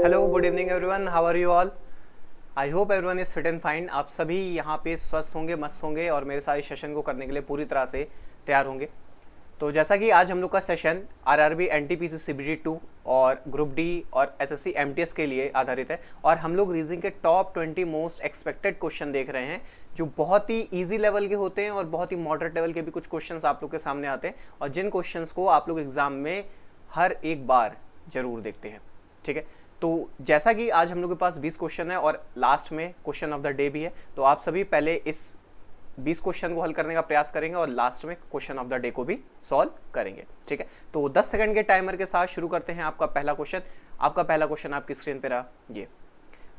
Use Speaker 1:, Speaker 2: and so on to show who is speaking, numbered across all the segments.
Speaker 1: Hello, good evening everyone, how are you all. I hope everyone is fit and fine. आप सभी यहाँ पे स्वस्थ होंगे, मस्त होंगे और मेरे सारे सेशन को करने के लिए पूरी तरह से तैयार होंगे। तो जैसा कि आज हम लोग का सेशन आरआरबी एनटीपीसी सीबीटी 2 और ग्रुप डी और एसएससी एमटीएस के लिए आधारित है और हम लोग रीजनिंग के टॉप 20 मोस्ट एक्सपेक्टेड क्वेश्चन देख रहे हैं, जो बहुत ही इजी लेवल के होते हैं और बहुत ही मॉडरेट लेवल के भी कुछ क्वेश्चंस आप लोग के सामने आते हैं और जिन क्वेश्चंस को आप लोग एग्जाम में हर एक बार जरूर देखते हैं। ठीक है, तो जैसा कि आज हम लोग के पास 20 क्वेश्चन है और लास्ट में क्वेश्चन ऑफ द डे भी है, तो आप सभी पहले इस 20 क्वेश्चन को हल करने का प्रयास करेंगे और लास्ट में क्वेश्चन ऑफ द डे को भी सॉल्व करेंगे। ठीक है, तो 10 सेकंड के टाइमर के साथ शुरू करते हैं आपका पहला क्वेश्चन। आपका पहला क्वेश्चन आपकी स्क्रीन पे रहा, ये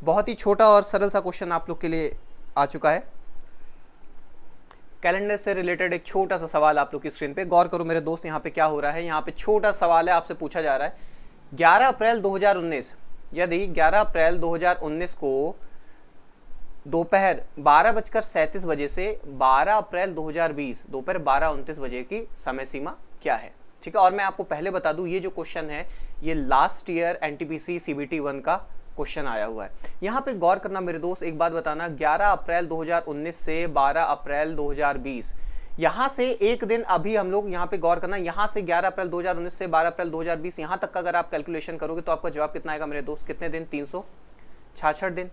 Speaker 1: बहुत ही छोटा और सरल सा क्वेश्चन आप लोग के लिए आ चुका है। कैलेंडर से रिलेटेड एक छोटा सा सवाल आप लोग की स्क्रीन पे गौर करो मेरे दोस्त। यहाँ पे क्या हो रहा है, यहाँ पे छोटा सवाल है, आपसे पूछा जा रहा है 11 अप्रैल 2019, यदि 11 अप्रैल 2019 को दोपहर 12:37 बजे से 12 अप्रैल 2020 दोपहर 12:29 बजे की समय सीमा क्या है। ठीक है, और मैं आपको पहले बता दूं ये जो क्वेश्चन है ये लास्ट ईयर एनटीपीसी सीबीटी 1 का क्वेश्चन आया हुआ है। यहाँ पे गौर करना मेरे दोस्त, एक बात बताना, 11 अप्रैल 2019 से 12 अप्रैल 2020, यहाँ से एक दिन अभी हम लोग यहाँ पे गौर करना, यहाँ से 11 अप्रैल 2019 से 12 अप्रैल 2020 यहाँ तक का अगर आप कैलकुलेशन करोगे तो आपका जवाब कितना आएगा मेरे दोस्त, कितने दिन, 366 दिन।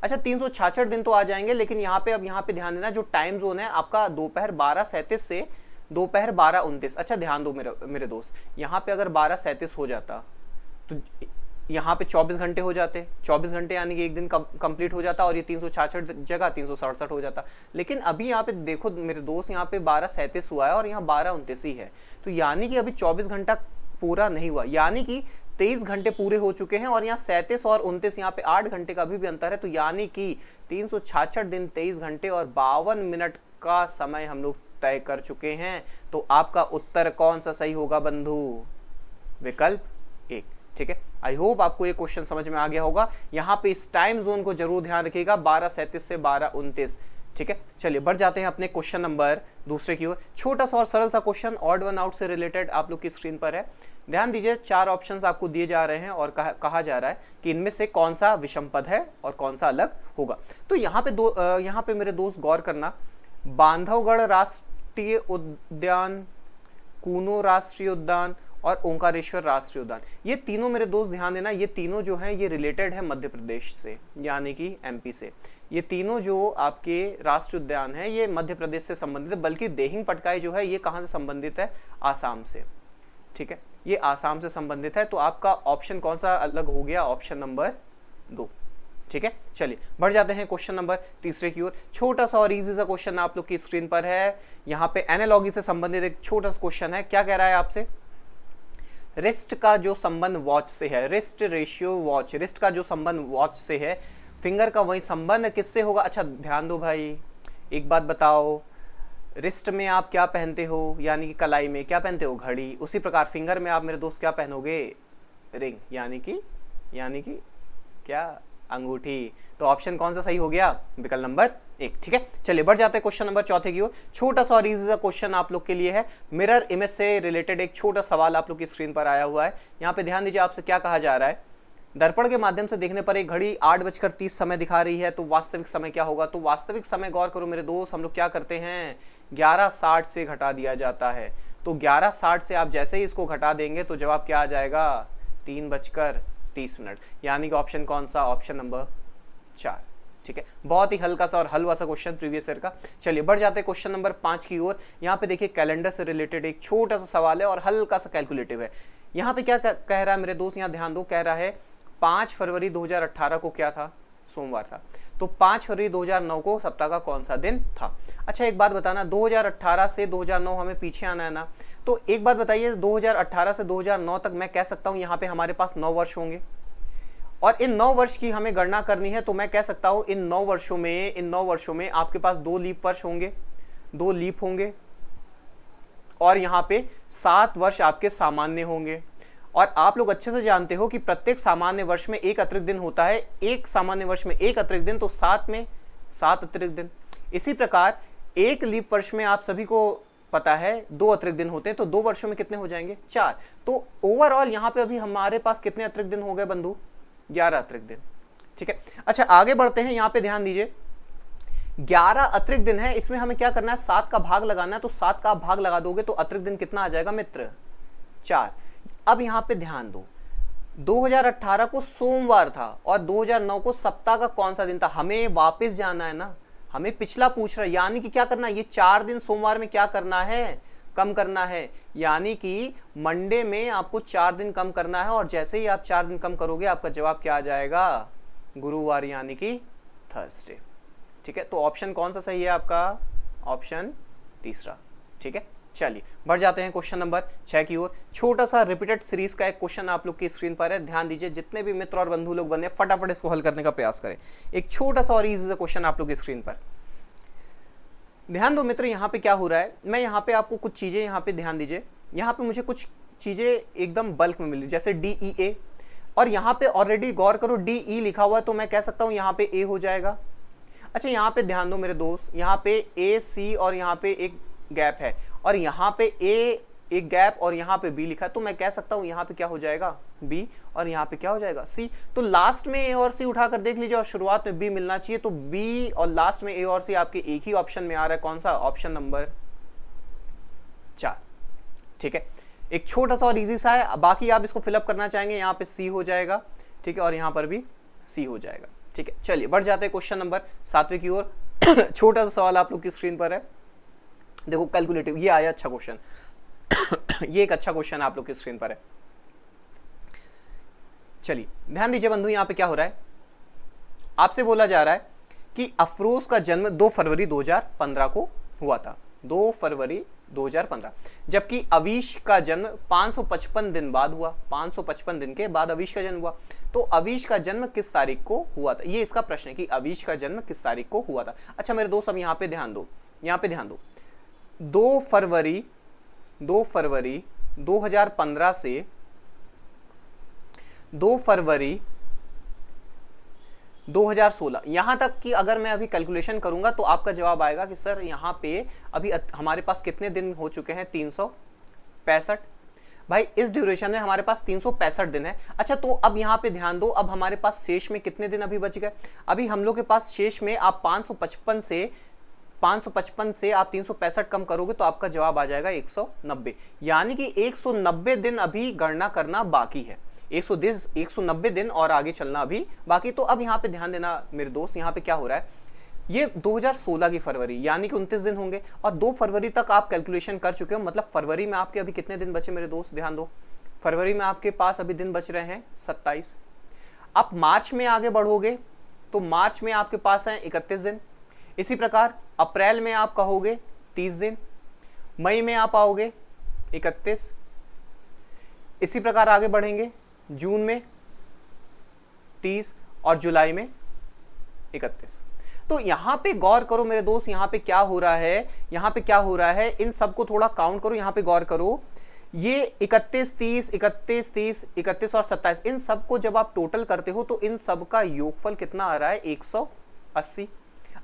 Speaker 1: अच्छा, 366 दिन तो आ जाएंगे, लेकिन यहाँ पे अब यहाँ पे ध्यान देना, जो टाइम जोन है आपका दोपहर 12:37 से दोपहर 12:29। अच्छा ध्यान दो मेरे दोस्त, यहाँ पे अगर 12:37 हो जाता तो यहाँ पे 24 घंटे हो जाते, 24 घंटे यानी कि एक दिन कंप्लीट हो जाता और ये 366 जगह 367 हो जाता। लेकिन अभी यहाँ पे देखो मेरे दोस्त, यहाँ पे 12:37 हुआ है और यहाँ 12:29 ही है, तो यानी कि अभी 24 घंटा पूरा नहीं हुआ, यानी कि 23 घंटे पूरे हो चुके हैं और यहाँ 37 और 29, यहाँ पे 8 घंटे का भी अंतर है, तो यानी कि 366 दिन 23 घंटे और 52 मिनट का समय हम लोग तय कर चुके हैं। तो आपका उत्तर कौन सा सही होगा बंधु, विकल्प 1। ठीक है, आई होप आपको ये क्वेश्चन समझ में आ गया होगा। यहाँ पे इस टाइम जोन को जरूर ध्यान रखिएगा, 12:37 से 12:29। ठीक है, चलिए बढ़ जाते हैं अपने क्वेश्चन नंबर दूसरे की ओर। छोटा सा और सरल सा क्वेश्चन ऑड वन आउट से रिलेटेड आप लोग की स्क्रीन पर है। ध्यान दीजिए, 4 ऑप्शंस आपको दिए जा रहे हैं और कहा जा रहा है कि इनमें से कौन सा विषम पद है और कौन सा अलग होगा। तो यहाँ पे यहाँ पे मेरे दोस्त गौर करना, बांधवगढ़ राष्ट्रीय उद्यान, कूनो राष्ट्रीय उद्यान और ओंकारेश्वर राष्ट्रीय उद्यान, ये तीनों मेरे दोस्त ध्यान देना, ये तीनों जो हैं ये रिलेटेड है मध्य प्रदेश से, यानी कि एमपी से। ये तीनों जो आपके राष्ट्रीय उद्यान हैं ये मध्य प्रदेश से संबंधित है, बल्कि देहिंग पटकाई जो है ये कहाँ से संबंधित है, आसाम से। ठीक है, ये आसाम से संबंधित है, तो आपका ऑप्शन कौन सा अलग हो गया, ऑप्शन नंबर 2। ठीक है, चलिए बढ़ जाते हैं क्वेश्चन नंबर तीसरे की ओर। छोटा सा और इजी सा क्वेश्चन आप लोग की स्क्रीन पर है। यहाँ पे एनालॉगी से संबंधित एक छोटा सा क्वेश्चन है। क्या कह रहा है आपसे, रिस्ट का जो संबंध वॉच से है, रिस्ट रेशियो वॉच, रिस्ट का जो संबंध वॉच से है, फिंगर का वही संबंध किससे होगा। अच्छा ध्यान दो भाई, एक बात बताओ, रिस्ट में आप क्या पहनते हो, यानी कि कलाई में क्या पहनते हो, घड़ी, उसी प्रकार फिंगर में आप मेरे दोस्त क्या पहनोगे, रिंग, यानी कि क्या, अंगूठी। तो ऑप्शन कौन सा सही हो गया, विकल्प नंबर 1। ठीक है, चलिए बढ़ जाते हैं क्वेश्चन नंबर चौथे की ओर। छोटा सा और इजी सा क्वेश्चन आप लोग के लिए है। मिरर इमेज से रिलेटेड एक छोटा सवाल आप लोग की स्क्रीन पर आया हुआ है। यहाँ पे ध्यान दीजिए, आपसे क्या कहा जा रहा है, दर्पण के माध्यम से देखने पर एक घड़ी 8:30 समय दिखा रही है, तो वास्तविक समय क्या होगा। तो वास्तविक समय गौर करो मेरे दोस्त, हम लोग क्या करते हैं, 11:60 से घटा दिया जाता है। तो 11:60 से आप जैसे ही इसको घटा देंगे तो जवाब क्या आ जाएगा, 3:30, यानी कि ऑप्शन कौन सा, ऑप्शन नंबर 4। ठीक है, बहुत ही हल्का सा और हलवा सा क्वेश्चन प्रीवियस ईयर का। चलिए बढ़ जाते हैं क्वेश्चन नंबर 5 की ओर। यहाँ पे देखिए कैलेंडर से रिलेटेड एक छोटा सा सवाल है और हल्का सा कैलकुलेटिव है। यहाँ पे क्या कह रहा है मेरे दोस्त, यहाँ ध्यान दो, कह रहा है 5 फरवरी 2018 को क्या था, सोमवार था, तो 5 फरवरी 2009 को सप्ताह का कौन सा दिन था। अच्छा एक बात बताना, 2018 से 2009 हमें पीछे आना है ना, तो एक बात बताइए, 2018 से 2009 तक मैं कह सकता हूँ यहाँ पे हमारे पास 9 वर्ष होंगे और इन 9 वर्ष की हमें गणना करनी है, तो मैं कह सकता हूँ इन 9 वर्षों में आपके पास 2 लीप वर्ष होंगे, 2 लीप होंगे और यहाँ पे 7 वर्ष आपके सामान्य होंगे। और आप लोग अच्छे से जानते हो कि प्रत्येक सामान्य वर्ष में एक अतिरिक्त दिन होता है, एक सामान्य वर्ष में एक अतिरिक्त दिन, तो 7 में 7 अतिरिक्त दिन। इसी प्रकार एक लीप वर्ष में आप सभी को पता है 2 अतिरिक्त दिन होते हैं, तो 2 वर्षों में कितने हो जाएंगे, 4। तो ओवरऑल यहाँ पे अभी हमारे पास कितने अतिरिक्त दिन हो गए बंधु, 11 अतिरिक्त दिन। ठीक है, अच्छा आगे बढ़ते हैं, यहां पे ध्यान दीजिए 11 अतिरिक्त दिन है, इसमें हमें क्या करना है, 7 का भाग लगाना है, तो 7 का भाग लगा दोगे तो अतिरिक्त दिन कितना आ जाएगा मित्र, 4। अब यहां पे ध्यान दो, 2018 को सोमवार था और 2009 को सप्ताह का कौन सा दिन था, हमें वापस जाना है ना, हमें पिछला पूछ रहा है, यानी कि क्या करना है, ये 4 दिन सोमवार में क्या करना है, कम करना है, यानी कि मंडे में आपको 4 दिन कम करना है, और जैसे ही आप 4 दिन कम करोगे आपका जवाब क्या आ जाएगा, गुरुवार यानी कि थर्सडे। ठीक है, तो ऑप्शन कौन सा सही है आपका, ऑप्शन तीसरा। ठीक है, चलिए बढ़ जाते हैं क्वेश्चन नंबर 6 की ओर। छोटा सा रिपीटेड सीरीज का एक क्वेश्चन आप लोग की स्क्रीन पर है, ध्यान दीजिए, जितने भी मित्र और बंधु लोग बने फटाफट इसको हल करने का प्रयास करें। एक छोटा सा और इजी सा क्वेश्चन आप लोग की स्क्रीन पर, ध्यान दो मित्र, यहाँ पे क्या हो रहा है, मैं यहाँ पे आपको कुछ चीजें, यहाँ पे ध्यान दीजिए, यहाँ पे मुझे कुछ चीजें एकदम बल्क में मिली, जैसे DEA, और यहाँ पे ऑलरेडी गौर करो DE लिखा हुआ है, तो मैं कह सकता हूँ यहाँ पे A हो जाएगा। अच्छा यहाँ पे ध्यान दो मेरे दोस्त, यहाँ पे AC और यहाँ पे एक गैप है, और यहाँ पे A एक गैप और यहाँ पे B लिखा है, तो मैं कह सकता हूँ यहाँ पे क्या हो जाएगा B, और यहाँ पे क्या हो जाएगा C। तो लास्ट में A और C उठाकर देख लीजिए, और शुरुआत में B मिलना चाहिए, तो B और लास्ट में A और C आपके एक ही ऑप्शन में आ रहा है, कौन सा, ऑप्शन नंबर 4। ठीक है, एक छोटा सा और इजी सा है, बाकी आप इसको फिलअप करना चाहेंगे, यहाँ पे C हो जाएगा। ठीक है, और यहाँ पर भी C हो जाएगा। ठीक है, चलिए बढ़ जाते हैं क्वेश्चन नंबर 7वें की ओर। छोटा सा सवाल आप लोग की स्क्रीन पर है, देखो कैलकुलेटिव, ये आया अच्छा क्वेश्चन। ये एक अच्छा क्वेश्चन आप लोग की स्क्रीन पर है। चलिए ध्यान दीजिए बंधु, यहां पे क्या हो रहा है, आपसे बोला जा रहा है कि अफरोज का जन्म 2 फरवरी 2015 को हुआ था, 2 फरवरी 2015, जबकि अवीश का जन्म 555 दिन बाद हुआ, 555 दिन के बाद अवीश का जन्म हुआ। तो अवीश का जन्म किस तारीख को हुआ था, ये इसका प्रश्न है कि अवीश का जन्म किस तारीख को हुआ था। अच्छा मेरे दोस्त, अब यहाँ पे ध्यान दो, यहाँ पे ध्यान दो, 2 फरवरी 2015 से 2 फरवरी 2016 यहां तक कि अगर मैं अभी कैलकुलेशन करूंगा तो आपका जवाब आएगा कि सर यहां पे अभी हमारे पास कितने दिन हो चुके हैं, 365। भाई इस ड्यूरेशन में हमारे पास 365 दिन है। अच्छा तो अब यहां पे ध्यान दो, अब हमारे पास शेष में कितने दिन अभी बच गए, अभी हम लोग के पास शेष में आप 555 से आप 365 कम करोगे तो आपका जवाब आ जाएगा 190, यानी कि 190 दिन अभी गणना करना बाकी है, 190 दिन और आगे चलना अभी बाकी। तो अब यहाँ पे ध्यान देना मेरे दोस्त, यहाँ पे क्या हो रहा है, ये 2016 की फरवरी यानी कि 29 दिन होंगे, और 2 फरवरी तक आप कैलकुलेशन कर चुके हो, मतलब फरवरी में आपके अभी कितने दिन बचे मेरे दोस्त, ध्यान दो, फरवरी में आपके पास अभी दिन बच रहे हैं 27। आप मार्च में आगे बढ़ोगे तो मार्च में आपके पास है 31 दिन, इसी प्रकार अप्रैल में आप कहोगे 30 दिन, मई में आप आओगे 31, इसी प्रकार आगे बढ़ेंगे, जून में 30 और जुलाई में 31। तो यहां पे गौर करो मेरे दोस्त, यहां पे क्या हो रहा है, यहां पे क्या हो रहा है, इन सबको थोड़ा काउंट करो, यहां पे गौर करो, ये 31, 30, 31, 30, 31 और 27, इन सबको जब आप टोटल करते हो तो इन सब का योगफल कितना आ रहा है, 180।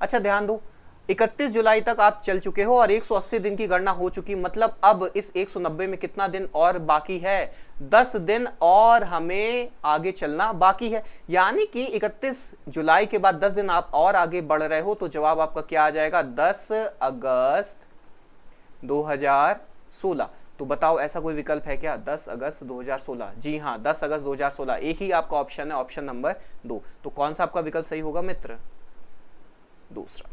Speaker 1: अच्छा ध्यान दो, 31 जुलाई तक आप चल चुके हो और 180 दिन की गणना हो चुकी, मतलब अब इस 190 में कितना दिन और बाकी है, 10 दिन और हमें आगे चलना बाकी है, यानी कि 31 जुलाई के बाद 10 दिन आप और आगे बढ़ रहे हो, तो जवाब आपका क्या आ जाएगा, 10 अगस्त 2016। तो बताओ ऐसा कोई विकल्प है क्या, 10 अगस्त 2016, जी हाँ 10 अगस्त 2016 एक ही आपका ऑप्शन है, ऑप्शन नंबर 2। तो कौन सा आपका विकल्प सही होगा मित्र, दूसरा।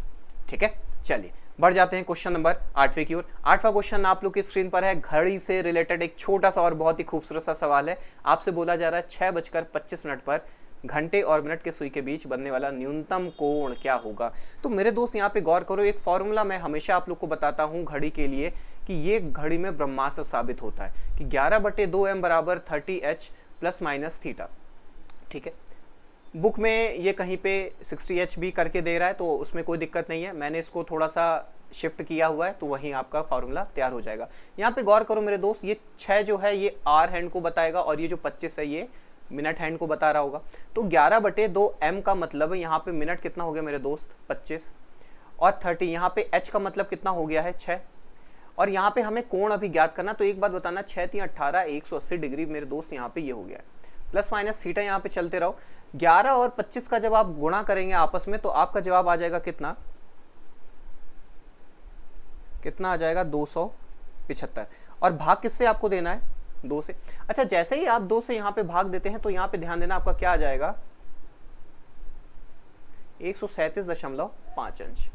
Speaker 1: ठीक है, चलिए बढ़ जाते हैं क्वेश्चन नंबर 8वें की ओर। 8वां क्वेश्चन आप लोग की स्क्रीन पर है, घड़ी से रिलेटेड एक छोटा सा और बहुत ही खूबसूरत सा सवाल है। आपसे बोला जा रहा है 6:25 पर घंटे और मिनट के सुई के बीच बनने वाला न्यूनतम कोण क्या होगा। तो मेरे दोस्त यहाँ पे गौर करो, एक फॉर्मूला मैं हमेशा आप लोग को बताता हूँ घड़ी के लिए कि ये घड़ी में ब्रह्मास्त्र साबित होता है कि 11/2m = 30h ± थीटा। ठीक है, बुक में ये कहीं पे 60h भी करके दे रहा है, तो उसमें कोई दिक्कत नहीं है, मैंने इसको थोड़ा सा शिफ्ट किया हुआ है, तो वहीं आपका फॉर्मूला तैयार हो जाएगा। यहाँ पे गौर करो मेरे दोस्त, ये 6 जो है ये आर हैंड को बताएगा और ये जो 25 है ये मिनट हैंड को बता रहा होगा। तो 11/2m का मतलब यहाँ पे मिनट कितना हो गया मेरे दोस्त, 25, और 30 यहाँ पे h का मतलब कितना हो गया है, 6, और यहाँ पे हमें कोण अभी ज्ञात करना। तो एक बात बताना, 6 × 3 = 18, 180 डिग्री मेरे दोस्त यहाँ पे ये हो गया है, प्लस माइनस थीटा यहाँ पे चलते रहो। 11 और 25 का जब आप गुणा करेंगे आपस में तो आपका जवाब आ जाएगा कितना, कितना आ जाएगा 275। और भाग किससे आपको देना है, 2 से। अच्छा जैसे ही आप 2 से यहाँ पे भाग देते हैं तो यहाँ पे ध्यान देना आपका क्या आ जाएगा, 137.5 अंश।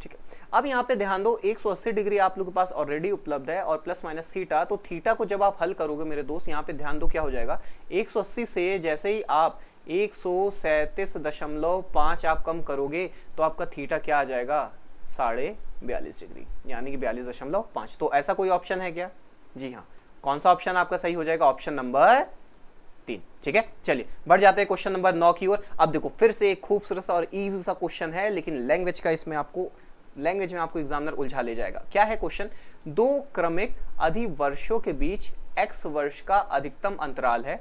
Speaker 1: ठीक है, अब यहाँ पे ध्यान दो 180 डिग्री आप लोग के पास ऑलरेडी उपलब्ध है और प्लस माइनस थीटा, तो थीटा को जब आप हल करोगे मेरे दोस्त, यहाँ पे ध्यान दो क्या हो जाएगा, 180 से जैसे ही आप 137.5 आप कम करोगे तो आपका थीटा क्या आ जाएगा, 42.5 डिग्री, यानी कि 42.5। तो ऐसा कोई ऑप्शन है क्या, जी हाँ, कौन सा ऑप्शन आपका सही हो जाएगा, ऑप्शन नंबर 3। ठीक है, चलिए बढ़ जाते हैं क्वेश्चन नंबर 9 की ओर। अब देखो फिर से एक खूबसूरत सा और इजी सा क्वेश्चन है, लेकिन लैंग्वेज का, इसमें आपको लैंग्वेज में आपको एग्जामिनर उलझा ले जाएगा। क्या है क्वेश्चन, 2 क्रमिक अधिवर्षों के बीच x वर्ष का अधिकतम अंतराल है,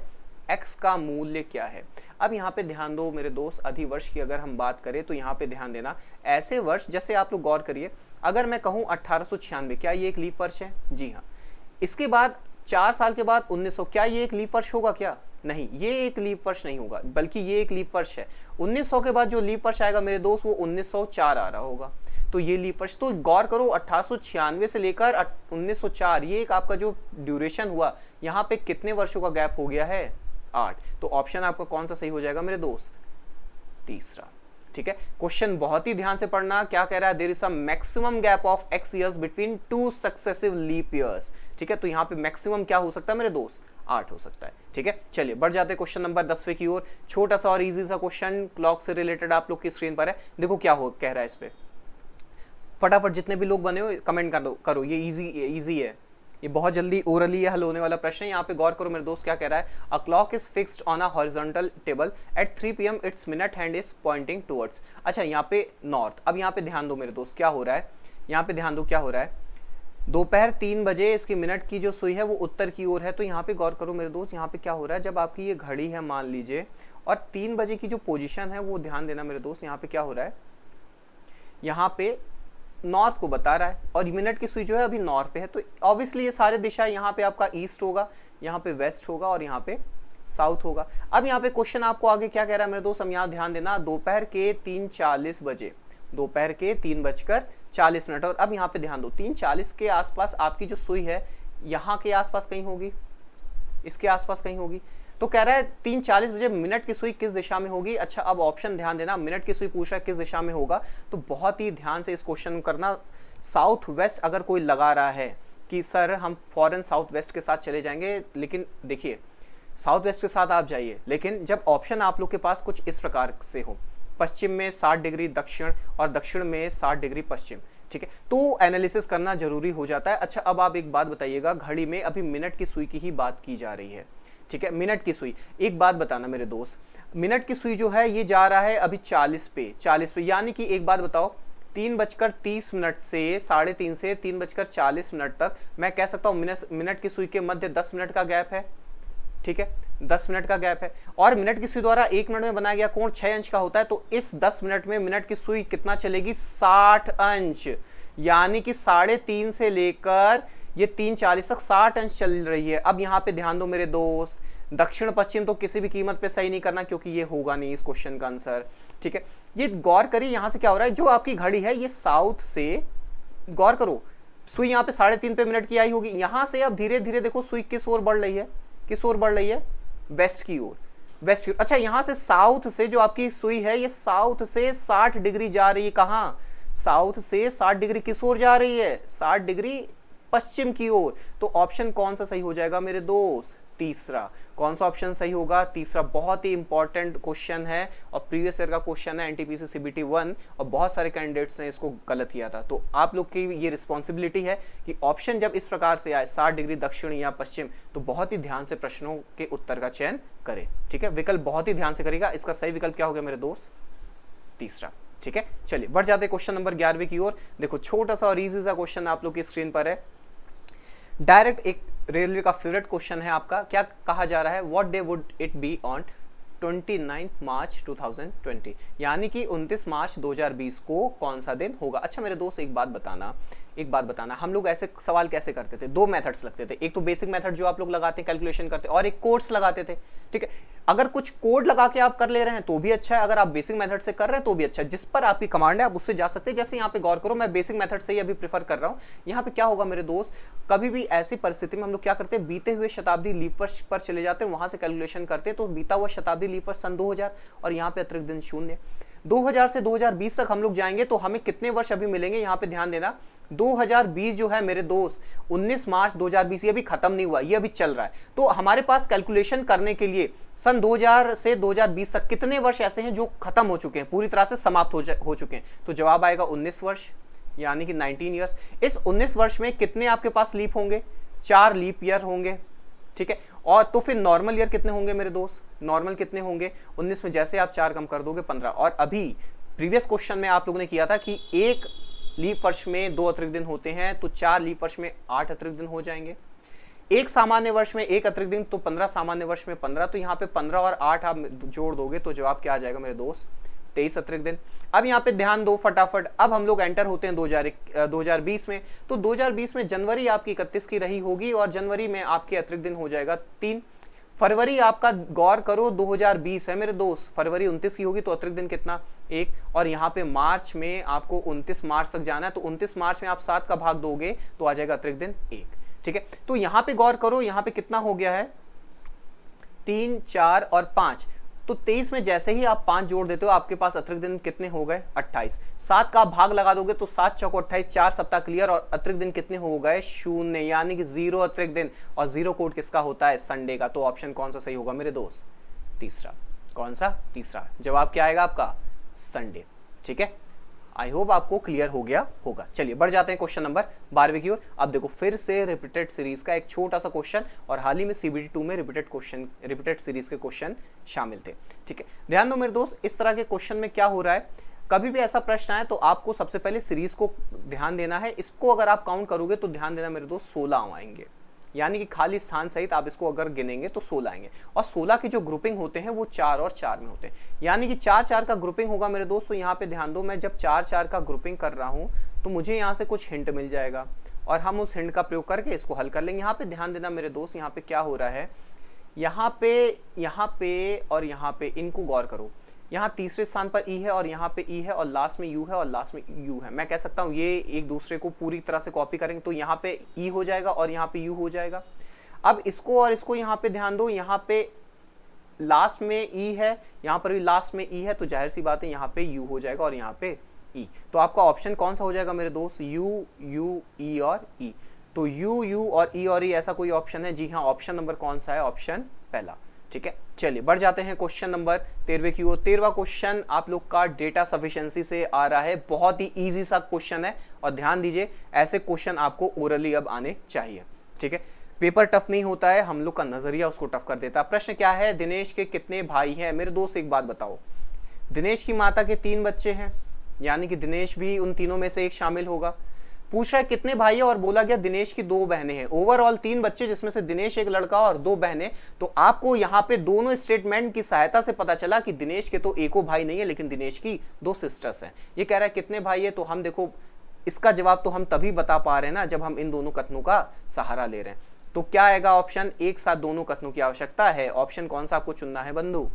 Speaker 1: x का मूल्य क्या है। अब यहाँ पे ध्यान दो मेरे दोस्त, अधिवर्ष की अगर हम बात करें तो यहाँ पे ध्यान देना, ऐसे वर्ष जैसे आप लोग गौर करिए, अगर मैं कहूँ 1896, क्या ये एक लीप वर्ष है, जी हाँ। इसके बाद 4 साल के बाद 1900, क्या ये एक लीप वर्ष होगा क्या, नहीं, ये एक लीप वर्ष नहीं होगा, बल्कि ये एक लीप वर्ष है। 1900 के बाद जो लीप वर्ष आएगा मेरे दोस्त वो 1904 आ रहा होगा, तो ये लीप वर्ष। तो गौर करो 1896 से लेकर 1904, ये एक आपका जो ड्यूरेशन हुआ, यहाँ पे कितने वर्षों का गैप हो गया है, 8। तो ऑप्शन आपका कौन सा सही हो जाएगा मेरे दोस्त, तीसरा। ठीक है, क्वेश्चन बहुत ही ध्यान से पढ़ना, क्या कह रहा है, there is a maximum gap of x years between 2 successive leap years. ठीक है, तो यहाँ पे मैक्सिमम क्या हो सकता है मेरे दोस्त, 8 हो सकता है। ठीक है, चलिए बढ़ जाते हैं क्वेश्चन नंबर 10वें की ओर। छोटा सा और इजी सा क्वेश्चन क्लॉक से रिलेटेड आप लोग की स्क्रीन पर है, देखो क्या हो कह रहा है इस पे। फटाफट जितने भी लोग बने हो कमेंट करो, ये इजी है, ये बहुत जल्दी ओरली हल होने वाला प्रश्न है। यहाँ पे गौर करो मेरे दोस्त, क्या कह रहा है, a clock is fixed on a horizontal table at 3 PM, its minute hand is pointing towards. अच्छा यहाँ पे नॉर्थ। अब यहाँ पे ध्यान दो मेरे दोस्त, क्या हो रहा है, यहाँ पे ध्यान दो क्या हो रहा है, दोपहर 3 बजे इसकी मिनट की जो सुई है वो उत्तर की ओर है। तो यहाँ पे गौर करो मेरे दोस्त, यहाँ पे क्या हो रहा है, जब आपकी ये घड़ी है मान लीजिए, और 3 बजे की जो पोजीशन है वो ध्यान देना मेरे दोस्त, यहाँ पे क्या हो रहा है, यहाँ पे नॉर्थ को बता रहा है और मिनट की सुई जो है अभी नॉर्थ पे है, तो ऑब्वियसली ये सारे दिशा, यहाँ पे आपका ईस्ट होगा, यहाँ पे वेस्ट होगा और यहाँ पे साउथ होगा। अब यहाँ पे क्वेश्चन आपको आगे क्या कह रहा है मेरे दोस्त, हम यहाँ ध्यान देना, दोपहर के 3:40 बजे, दोपहर के 3:40। और अब यहाँ पे ध्यान दो, 3:40 के आसपास आपकी जो सुई है यहाँ के आसपास कहीं होगी, इसके आसपास कहीं होगी। तो कह रहा है 3:40 बजे मिनट की सुई किस दिशा में होगी। अच्छा अब ऑप्शन ध्यान देना, मिनट की सुई पूछ रहा है किस दिशा में होगा, तो बहुत ही ध्यान से इस क्वेश्चन को करना। साउथ वेस्ट अगर कोई लगा रहा है कि सर हम फॉरन साउथ वेस्ट के साथ चले जाएंगे, लेकिन देखिए साउथ वेस्ट के साथ आप जाइए, लेकिन जब ऑप्शन आप लोग के पास कुछ इस प्रकार से हो, पश्चिम में 60 डिग्री दक्षिण और दक्षिण में 60 डिग्री पश्चिम, ठीक है, तो एनालिसिस करना जरूरी हो जाता है। अच्छा अब आप एक बात बताइएगा, घड़ी में अभी मिनट की सुई की ही बात की जा रही है, ठीक है, मिनट की सुई। एक बात बताना मेरे दोस्त, मिनट की सुई जो है ये जा रहा है अभी 40 पे, यानी कि एक बात बताओ, 3:30 से 3:30 से 3:40 तक मैं कह सकता हूँ मिनट की सुई के मध्य 10 मिनट का गैप है, ठीक है, 10 मिनट का गैप है। और मिनट की सुई द्वारा 1 मिनट में बनाया गया कोण 6 अंश का होता है, तो इस 10 मिनट में मिनट की सुई कितना चलेगी, 60 अंश, यानी कि 3:30 से लेकर ये 3:40 तक 60 अंश चल रही है। अब यहाँ पे ध्यान दो मेरे दोस्त, दक्षिण पश्चिम तो किसी भी कीमत पे सही नहीं करना, क्योंकि ये होगा नहीं इस क्वेश्चन का आंसर, ठीक है। ये गौर करिए यहाँ से क्या हो रहा है, जो आपकी घड़ी है ये साउथ से, गौर करो सुई यहाँ पे 3:30 पे मिनट की आई होगी, यहाँ से अब धीरे धीरे देखो सुई किस ओर बढ़ रही है, किस ओर बढ़ रही है, वेस्ट की ओर, वेस्ट की ओर। अच्छा यहाँ से साउथ से जो आपकी सुई है ये साउथ से 60 डिग्री जा रही है, कहाँ, साउथ से 60 डिग्री किस ओर जा रही है, 60 डिग्री पश्चिम की ओर। तो ऑप्शन कौन सा सही हो जाएगा मेरे दोस्त, तीसरा। कौन सा ऑप्शन सही होगा, तीसरा। बहुत ही इंपॉर्टेंट क्वेश्चन है और प्रीवियस ईयर का क्वेश्चन है एनटीपीसी सीबीटी 1, और बहुत सारे कैंडिडेट्स ने इसको गलत किया था। तो आप लोग की ये रिस्पॉन्सिबिलिटी है कि ऑप्शन जब इस प्रकार से आए 60 डिग्री दक्षिण या पश्चिम, तो बहुत ही ध्यान से प्रश्नों के उत्तर का चयन करें, ठीक है। विकल्प बहुत ही ध्यान से करेगा। इसका सही विकल्प क्या हो गया मेरे दोस्त, तीसरा, ठीक है। चलिए बढ़ जाते क्वेश्चन नंबर 11वें की ओर। देखो छोटा सा और इजी सा क्वेश्चन आप लोग की स्क्रीन पर है, डायरेक्ट एक रेलवे का फेवरेट क्वेश्चन है आपका। क्या कहा जा रहा है, what day would it be on 29 मार्च 2020, यानी कि 29 मार्च 2020 को कौन सा दिन होगा। अच्छा मेरे दोस्त एक बात बताना, हम लोग ऐसे सवाल कैसे करते थे, दो मेथड्स लगते थे, एक तो बेसिक मेथड जो आप लोग लगाते हैं कैलकुलेशन करते, और एक कोड्स लगाते थे, ठीक है। अगर कुछ कोड लगा के आप कर ले रहे हैं तो भी अच्छा है, अगर आप बेसिक मेथड से कर रहे हैं तो भी अच्छा है, जिस पर आपकी कमांड है आप उससे जा सकते हैं। जैसे यहाँ पे गौर करो, मैं बेसिक मेथड से ही अभी प्रेफर कर रहा हूँ। यहाँ पे क्या होगा मेरे दोस्त, कभी भी ऐसी परिस्थिति में हम लोग क्या करते हैं, बीते हुए शताब्दी लीप वर्ष पर चले जाते हैं, वहां से कैलकुलेशन करते हैं, तो बीता हुआ शताब्दी लीप वर्ष सन 2000 और यहाँ पे अतिरिक्त दिन 0। 2000 से 2020 तक हम लोग जाएंगे तो हमें कितने वर्ष अभी मिलेंगे, यहाँ पे ध्यान देना। 2020 जो है मेरे दोस्त 19 मार्च 2020, ये अभी खत्म नहीं हुआ, ये अभी चल रहा है। तो हमारे पास कैलकुलेशन करने के लिए सन 2000 से 2020 तक कितने वर्ष ऐसे हैं जो खत्म हो चुके हैं, पूरी तरह से समाप्त हो चुके हैं। तो जवाब आएगा 19 वर्ष, यानी कि 19 ईयर्स। इस 19 वर्ष में कितने आपके पास लीप होंगे, 4 लीप ईयर होंगे, ठीक है। और तो फिर नॉर्मल ईयर कितने होंगे मेरे दोस्त, नॉर्मल कितने होंगे, 19 में जैसे आप 4 कम कर दोगे 15। और अभी प्रीवियस क्वेश्चन में आप लोगों ने किया था कि एक लीप वर्ष में 2 अतिरिक्त दिन होते हैं, तो 4 लीप वर्ष में 8 अतिरिक्त दिन हो जाएंगे। एक सामान्य वर्ष में 1 अतिरिक्त दिन, तो 15 सामान्य वर्ष में 15, तो यहाँ पे 15 और 8 आप जोड़ दोगे तो जवाब क्या आ जाएगा मेरे दोस्त, 23 अतिरिक्त दिन। अब यहाँ पे ध्यान दो फटाफट, अब हम लोग एंटर होते हैं 2020 में। तो 2020 में जनवरी आपकी 31 की रही होगी और जनवरी में आपके अतिरिक्त दिन हो जाएगा 3। फरवरी आपका गौर करो 2020 है मेरे दोस्त, फरवरी 29 की होगी तो अतिरिक्त दिन कितना, 1। और यहाँ पे मार्च में आपको 29 मार्च तक जाना है, तो 29 मार्च में आप 7 का भाग दोगे तो आ जाएगा अतिरिक्त दिन 1, ठीक है। तो यहाँ पे गौर करो, यहाँ पे कितना हो गया है, 3, 4 और 5। तो 23 में जैसे ही आप 5 जोड़ देते हो आपके पास अतिरिक्त दिन कितने हो गए, 28। 7 का भाग लगा दोगे तो 7 चौको 28, 4 सप्ताह क्लियर, और अतिरिक्त दिन कितने हो गए, 0, यानी कि 0 अतिरिक्त दिन। और 0 कोड किसका होता है, संडे का। तो ऑप्शन कौन सा सही होगा मेरे दोस्त, तीसरा। कौन सा, तीसरा। जवाब क्या आएगा आपका, संडे, ठीक है। आई होप आपको क्लियर हो गया होगा। चलिए बढ़ जाते हैं क्वेश्चन नंबर 12 की ओर। अब देखो फिर से रिपीटेड सीरीज का एक छोटा सा क्वेश्चन, और हाल ही में CBT 2 में रिपीटेड सीरीज के क्वेश्चन शामिल थे, ठीक है। ध्यान दो मेरे दोस्त, इस तरह के क्वेश्चन में क्या हो रहा है, कभी भी ऐसा प्रश्न आए तो आपको सबसे पहले सीरीज को ध्यान देना है। इसको अगर आप काउंट करोगे तो ध्यान देना मेरे दोस्त 16 आएंगे, यानी कि खाली स्थान सहित आप इसको अगर गिनेंगे तो 16 आएंगे। और 16 की जो ग्रुपिंग होते हैं वो 4 और 4 में होते हैं, यानी कि 4-4 का ग्रुपिंग होगा मेरे दोस्तों। यहाँ पे ध्यान दो, मैं जब 4-4 का ग्रुपिंग कर रहा हूँ तो मुझे यहाँ से कुछ हिंट मिल जाएगा और हम उस हिंट का प्रयोग करके इसको हल कर लेंगे। यहाँ पे ध्यान देना मेरे दोस्त, यहाँ पे क्या हो रहा है, यहाँ पे और यहाँ पे इनको गौर करो। यहाँ तीसरे स्थान पर ई है और यहाँ पे ई है और लास्ट में यू है और लास्ट में यू है। मैं कह सकता हूँ ये एक दूसरे को पूरी तरह से कॉपी करेंगे तो यहाँ पे ई हो जाएगा और यहाँ पे यू हो जाएगा। अब इसको और इसको यहाँ पे ध्यान दो, यहाँ पे लास्ट में ई है, यहाँ पर भी लास्ट में ई है, तो जाहिर सी बात है यहाँ पे यू हो जाएगा और यहाँ पे ई। तो आपका ऑप्शन कौन सा हो जाएगा मेरे दोस्त, यू, यू, ई और ई। तो यू, यू और ई ऐसा कोई ऑप्शन है? जी हाँ, ऑप्शन नंबर कौन सा है, ऑप्शन पहला, ठीक है। चलिए बढ़ जाते हैं क्वेश्चन नंबर 13 की ओर। 13वां क्वेश्चन आप लोग का डेटा सफिशिएंसी से आ रहा है, बहुत ही इजी सा क्वेश्चन है और ध्यान दीजिए ऐसे क्वेश्चन आपको ओरली अब आने चाहिए, ठीक है। पेपर टफ नहीं होता है, हम लोग का नजरिया उसको टफ कर देता है। प्रश्न क्या है, दिनेश के कितने भाई हैं? मेरे दोस्त एक बात बताओ, दिनेश की माता के 3 बच्चे हैं, यानी कि दिनेश भी उन तीनों में से एक शामिल होगा। पूछ रहा है कितने भाई है और बोला गया दिनेश की 2 बहनें हैं। ओवरऑल 3 बच्चे जिसमें से दिनेश एक लड़का और 2 बहनें। तो आपको यहाँ पे दोनों स्टेटमेंट की सहायता से पता चला कि दिनेश के तो एको भाई नहीं है लेकिन दिनेश की 2 सिस्टर्स हैं। ये कह रहा है कितने भाई है, तो हम देखो इसका जवाब तो हम तभी बता पा रहे हैं ना जब हम इन दोनों कथनों का सहारा ले रहे हैं। तो क्या आएगा ऑप्शन, एक साथ दोनों कथनों की आवश्यकता है। ऑप्शन कौन सा आपको चुनना है बंधु,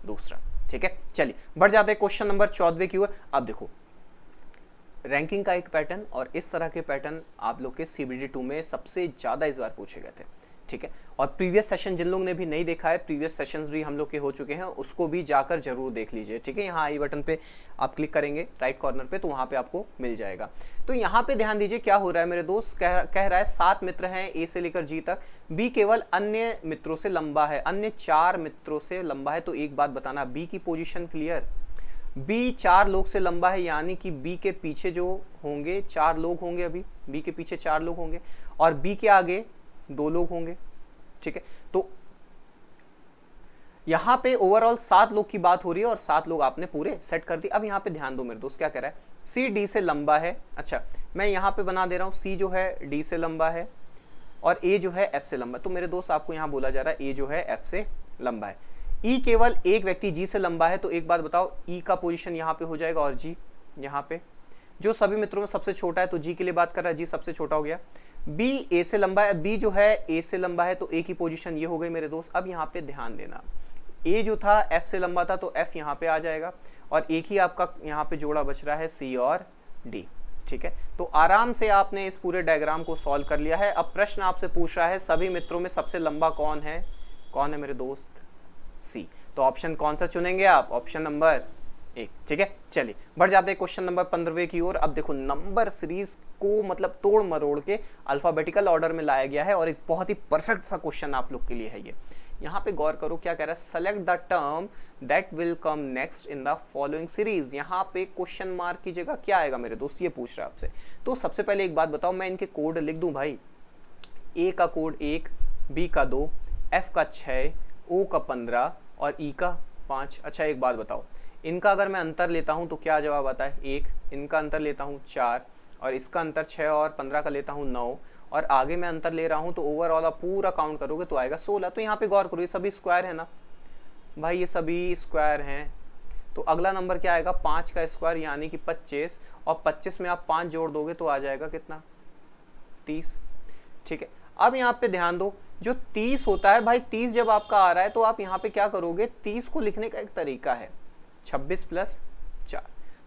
Speaker 1: दूसरा, ठीक है। चलिए बढ़ जाते हैं क्वेश्चन नंबर 14 की ओर। अब देखो रैंकिंग का एक पैटर्न, और इस तरह के पैटर्न आप लोग के CBT 2 में सबसे ज़्यादा इस बार पूछे गए थे, ठीक है। और प्रीवियस सेशन जिन लोगों ने भी नहीं देखा है, प्रीवियस सेशंस भी हम लोग के हो चुके हैं, उसको भी जाकर जरूर देख लीजिए, ठीक है। यहाँ आई बटन पे आप क्लिक करेंगे राइट कॉर्नर पे तो वहाँ पे आपको मिल जाएगा। तो यहाँ पे ध्यान दीजिए क्या हो रहा है मेरे दोस्त, कह रहा है 7 मित्र हैं A से लेकर G तक, B केवल अन्य मित्रों से लंबा है, अन्य 4 मित्रों से लंबा है। तो एक बात बताना, B की पोजिशन क्लियर, B 4 लोग से लंबा है, यानी कि B के पीछे जो होंगे 4 लोग होंगे, अभी B के पीछे 4 लोग होंगे और B के आगे 2 लोग होंगे, ठीक है। तो यहां पे ओवरऑल 7 लोग की बात हो रही है और 7 लोग आपने पूरे सेट कर दिए। अब यहां पे ध्यान दो मेरे दोस्त, क्या कह रहा है, C D से लंबा है। अच्छा मैं यहां पे बना दे रहा हूं, C जो है D से लंबा है और A जो है F से लंबा है। तो मेरे दोस्त आपको यहां बोला जा रहा है A जो है F से लंबा है। ई केवल एक व्यक्ति जी से लंबा है, तो एक बात बताओ, ई का पोजीशन यहाँ पे हो जाएगा और जी यहाँ पे। जो सभी मित्रों में सबसे छोटा है तो जी के लिए बात कर रहा है, जी सबसे छोटा हो गया। बी ए से लंबा है, बी जो है ए से लंबा है, तो ए की पोजीशन ये हो गई मेरे दोस्त। अब यहाँ पे ध्यान देना, ए जो था एफ से लंबा था, तो एफ यहाँ पे आ जाएगा, और एक ही आपका यहाँ पे जोड़ा बच रहा है सी और डी। ठीक है, तो आराम से आपने इस पूरे डायग्राम को सॉल्व कर लिया है। अब प्रश्न आपसे पूछ रहा है सभी मित्रों में सबसे लंबा कौन है? कौन है मेरे दोस्त? सी। तो ऑप्शन कौन सा चुनेंगे आप? Option number 1। ठीक है, चलिए बढ़ जाते हैं क्वेश्चन नंबर 15वें की ओर। अब देखो नंबर सीरीज को मतलब तोड़ मरोड़ के अल्फाबेटिकल ऑर्डर में लाया गया है, और एक बहुत ही परफेक्ट सा क्वेश्चन आप लोग के लिए है ये। यहाँ पे गौर करो क्या कह रहा है, select the term that will come next in the following series. यहाँ पे क्वेश्चन मार्क की जगह क्या आएगा मेरे दोस्त, ये पूछ रहा है आपसे। तो सबसे पहले एक बात बताओ, मैं इनके कोड लिख दूं भाई। ए का कोड 1, बी का 2, एफ का 6, ओ का 15 और ई का 5। अच्छा एक बात बताओ, इनका अगर मैं अंतर लेता हूं तो क्या जवाब आता है? 1। इनका अंतर लेता हूं 4, और इसका अंतर 6 और 15 का लेता हूं 9, और आगे मैं अंतर ले रहा हूं तो ओवरऑल आप पूरा काउंट करोगे तो आएगा 16। तो यहाँ पे गौर करो, ये सभी स्क्वायर है ना भाई, ये सभी स्क्वायर हैं। तो अगला नंबर क्या आएगा? 5 का स्क्वायर यानी कि 25, और 25 में आप 5 जोड़ दोगे तो आ जाएगा कितना? 30। ठीक है, अब यहाँ पे ध्यान दो, जो 30 होता है भाई, 30 जब आपका आ रहा है तो आप यहाँ पे क्या करोगे, 30 को लिखने का एक तरीका है 26 + 4।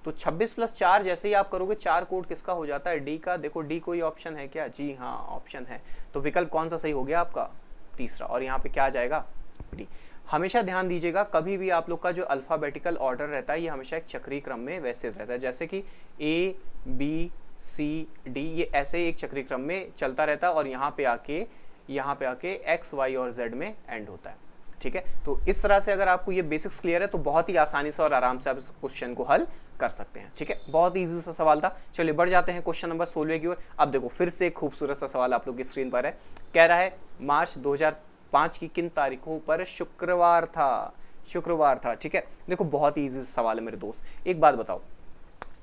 Speaker 1: तो 26 + 4 जैसे ही आप करोगे, 4 कोड किसका हो जाता है? डी का। देखो डी कोई ऑप्शन है क्या? जी हाँ ऑप्शन है। तो विकल्प कौन सा सही हो गया आपका? तीसरा। और यहाँ पे क्या आ जाएगा? डी। हमेशा ध्यान दीजिएगा, कभी भी आप लोग का जो अल्फाबेटिकल ऑर्डर रहता है ये हमेशा एक चक्रीय क्रम में वैसे रहता है, जैसे कि ए बी सी डी, ये ऐसे एक चक्रीय क्रम में चलता रहता है, और यहाँ पे आके एक्स वाई और जेड में एंड होता है। ठीक है, तो इस तरह से अगर आपको ये बेसिक्स क्लियर है तो बहुत ही आसानी से और आराम से आप इस क्वेश्चन को हल कर सकते हैं। ठीक है, बहुत इजी सा सवाल था। चलिए बढ़ जाते हैं क्वेश्चन नंबर 16 की ओर। अब देखो फिर से एक खूबसूरत सा सवाल आप लोग की स्क्रीन पर है। कह रहा है मार्च 2005 की किन तारीखों पर शुक्रवार था? ठीक है, देखो बहुत ही ईजी सवाल है मेरे दोस्त। एक बात बताओ,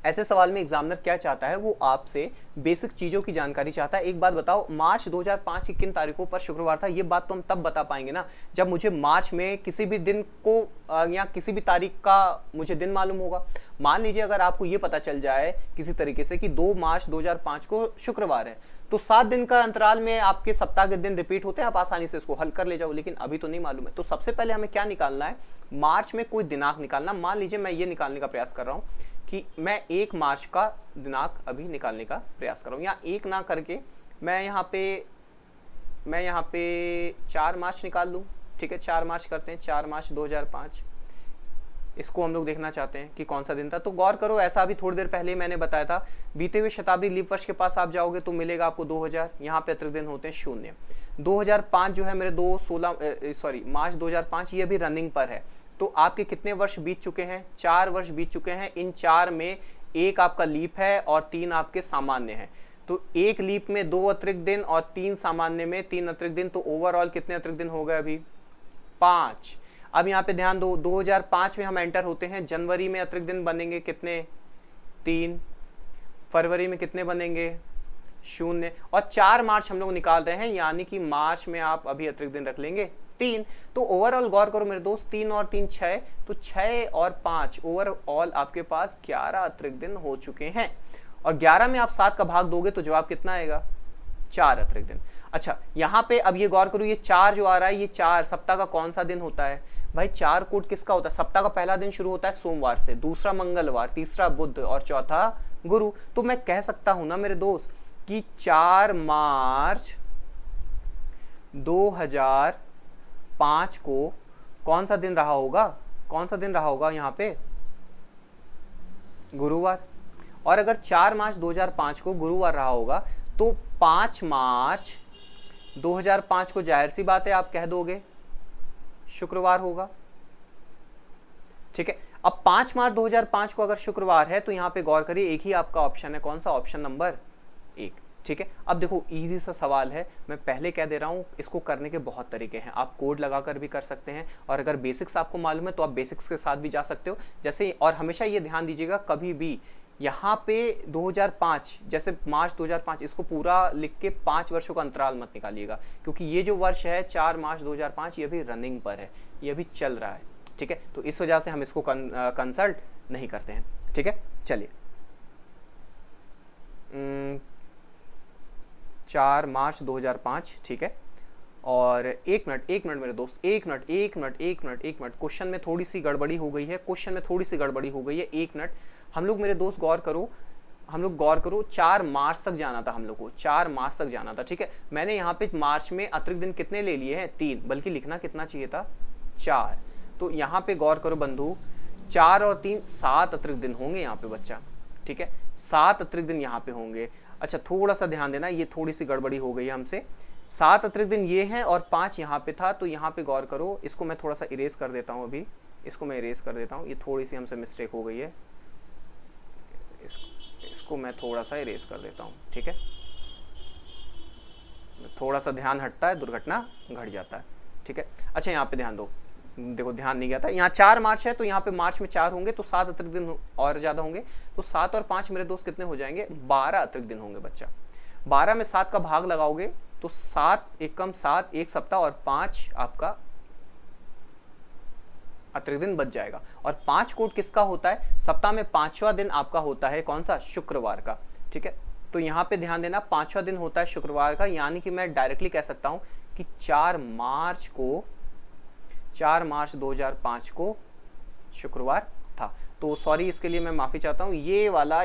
Speaker 1: ऐसे सवाल में एग्जामिनर क्या चाहता है? वो आपसे बेसिक चीजों की जानकारी चाहता है। एक बात बताओ, मार्च 2005 की किन तारीखों पर शुक्रवार था? ये बात तो हम तब बता पाएंगे ना जब मुझे मार्च में किसी भी दिन को या किसी भी तारीख का मुझे दिन मालूम होगा। मान लीजिए अगर आपको ये पता चल जाए किसी तरीके से कि 2 मार्च 2005 को शुक्रवार है, तो 7 दिन का अंतराल में आपके सप्ताह के दिन रिपीट होते हैं, आप आसानी से इसको हल कर ले जाओ। लेकिन अभी तो नहीं मालूम है, तो सबसे पहले हमें क्या निकालना है? मार्च में कोई दिनांक निकालना। मान लीजिए मैं ये निकालने का प्रयास कर रहा हूँ कि मैं 1 मार्च का दिनांक अभी निकालने का प्रयास कर रहा हूँ, या 1 ना करके मैं यहाँ पे 4 मार्च निकाल लूँ। ठीक है, 4 मार्च करते हैं, 4 मार्च 2005। इसको हम लोग देखना चाहते हैं कि कौन सा दिन था। तो गौर करो, ऐसा अभी थोड़ी देर पहले मैंने बताया था, बीते हुए शताब्दी लीप वर्ष के पास आप जाओगे तो मिलेगा आपको 2000। यहाँ पे अतिरिक्त दिन होते हैं 0। 2005 जो है मेरे मार्च 2005 ये भी रनिंग पर है। तो आपके कितने वर्ष बीत चुके हैं? 4 वर्ष बीत चुके हैं। इन 4 में 1 आपका लीप है और 3 आपके सामान्य हैं। तो 1 लीप में 2 अतिरिक्त दिन और 3 सामान्य में 3 अतिरिक्त दिन। तो ओवरऑल कितने अतिरिक्त दिन हो गए अभी? 5। अब यहाँ पे ध्यान दो, 2005 में हम एंटर होते हैं। जनवरी में अतिरिक्त दिन बनेंगे कितने? 3। फरवरी में कितने बनेंगे? 0। और 4 मार्च हम लोग निकाल रहे हैं, यानी कि मार्च में आप अभी अतिरिक्त दिन रख लेंगे 3। तो ओवरऑल गौर करो मेरे दोस्त, 3 और 3 6, तो 6 और 5 ओवरऑल आपके पास 11 अतिरिक्त दिन हो चुके हैं। और 11 में आप 7 का भाग दोगे तो जवाब कितना आएगा? 4 अतिरिक्त दिन। अच्छा यहाँ पे अब ये गौर करो, ये 4 जो आ रहा है, ये 4 सप्ताह का कौन सा दिन होता है भाई? 4 कोड किसका होता है? सप्ताह का पहला दिन शुरू होता है सोमवार से, दूसरा मंगलवार, तीसरा बुध और चौथा गुरु। तो मैं कह सकता हूं ना मेरे दोस्त कि 4 मार्च 2005 को कौन सा दिन रहा होगा? कौन सा दिन रहा होगा यहाँ पे? गुरुवार। और अगर 4 मार्च 2005 को गुरुवार रहा होगा तो 5 मार्च 2005 को जाहिर सी बात है आप कह दोगे शुक्रवार होगा। ठीक है, अब 5 मार्च 2005 को अगर शुक्रवार है तो यहां पे गौर करिए, एक ही आपका ऑप्शन है, कौन सा? Option number 1। ठीक है, अब देखो इजी सा सवाल है, मैं पहले कह दे रहा हूं, इसको करने के बहुत तरीके हैं। आप कोड लगाकर भी कर सकते हैं, और अगर बेसिक्स आपको मालूम है तो आप बेसिक्स के साथ भी जा सकते हो। जैसे, और हमेशा ये ध्यान दीजिएगा कभी भी यहाँ पे 2005, जैसे मार्च 2005, इसको पूरा लिख के 5 वर्षों का अंतराल मत निकालिएगा, क्योंकि ये जो वर्ष है 4 मार्च 2005 ये अभी रनिंग पर है, ये अभी चल रहा है, ठीक है। तो इस वजह से हम इसको कंसल्ट नहीं करते हैं, ठीक है। चलिए 4 मार्च 2005, ठीक है। और एक मिनट मेरे दोस्त, एक मिनट, क्वेश्चन में थोड़ी सी गड़बड़ी हो गई है, एक मिनट। हम लोग मेरे दोस्त गौर करो, 4 मार्च तक जाना था हम लोग को, 4 मार्च तक जाना था, ठीक है। मैंने यहाँ पे मार्च में अतिरिक्त दिन कितने ले लिए हैं? 3, बल्कि लिखना कितना चाहिए था? 4। तो यहाँ पे गौर करो बंधु, 4 और 3 7 अतिरिक्त दिन होंगे यहाँ पे बच्चा, ठीक है। 7 अतिरिक्त दिन यहाँ पे होंगे। अच्छा थोड़ा सा ध्यान देना, ये थोड़ी सी गड़बड़ी हो गई हमसे। 7 अतिरिक्त दिन ये हैं और 5 यहाँ पे था, तो यहाँ पे गौर करो, इसको मैं थोड़ा सा इरेज कर देता हूँ, अभी इसको मैं इरेज कर देता हूँ, ये थोड़ी सी हमसे मिस्टेक हो गई है, इसको मैं थोड़ा सा इरेज कर देता हूँ, ठीक है। थोड़ा सा ध्यान हटता है, दुर्घटना घट जाता है, ठीक है। अच्छा यहाँ पे ध्यान दो, देखो ध्यान नहीं गया था, यहाँ 4 मार्च है तो यहाँ पे मार्च में 4 होंगे, तो 7 अतिरिक्त दिन और ज़्यादा होंगे, तो 7 और 5 मेरे दोस्त कितने हो जाएंगे? 12 अतिरिक्त दिन होंगे बच्चा। 12 में 7 का भाग लगाओगे तो 7 एकम 7 एक सप्ताह, और 5 आपका अतिरिक्त दिन बच जाएगा। और 5 कोट किसका होता है? सप्ताह में 5वां दिन आपका होता है कौन सा? शुक्रवार का, ठीक है। तो यहाँ पे ध्यान देना, 5वां दिन होता है शुक्रवार का, यानी कि मैं डायरेक्टली कह सकता हूँ कि 4 मार्च 2005 को शुक्रवार था। तो सॉरी इसके लिए मैं माफ़ी चाहता हूँ, ये वाला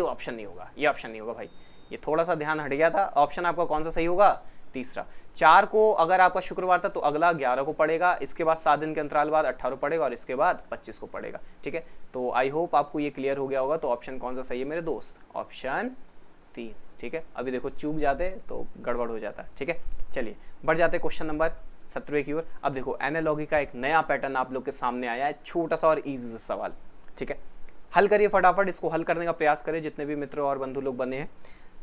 Speaker 1: ऑप्शन नहीं होगा, ये ऑप्शन नहीं होगा भाई, ये थोड़ा सा ध्यान हट गया था। ऑप्शन आपका कौन सा सही होगा? तीसरा। 4 को अगर आपका शुक्रवार था तो अगला 11 को पड़ेगा, इसके बाद 7 दिन के अंतराल बाद 18 पड़ेगा, और इसके बाद 25 को पड़ेगा, ठीक है। तो आई होप आपको ये क्लियर हो गया होगा। तो ऑप्शन कौन सा सही है मेरे दोस्त? ऑप्शन 3, ठीक है। अभी देखो चूक जाते तो गड़बड़ हो जाता, ठीक है। चलिए बढ़ जाते क्वेश्चन नंबर 17 की ओर। अब देखो एनालॉगी का एक नया पैटर्न आप लोग के सामने आया है, छोटा सा और इजी सवाल, ठीक है। हल करिए फटाफट, इसको हल करने का प्रयास करें जितने भी मित्र और बंधु लोग बने हैं।